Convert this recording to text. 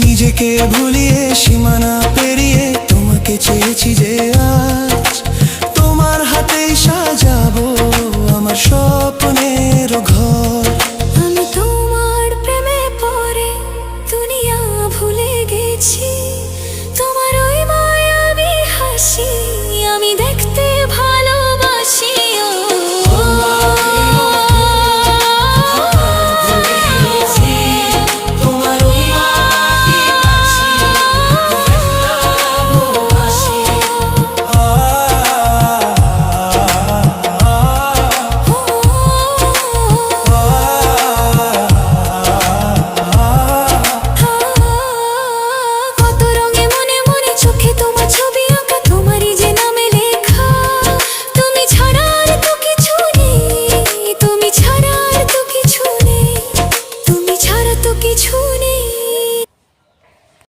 নিজেকে ভুলিয়ে সীমানা পেরিয়ে তোমাকে চেয়েছি যে আজ তোমার হাতেই সাজাবো আমার স্বপ্নের ঘর। আমি তোমার প্রেমে পড়ে দুনিয়া ভুলে গেছি।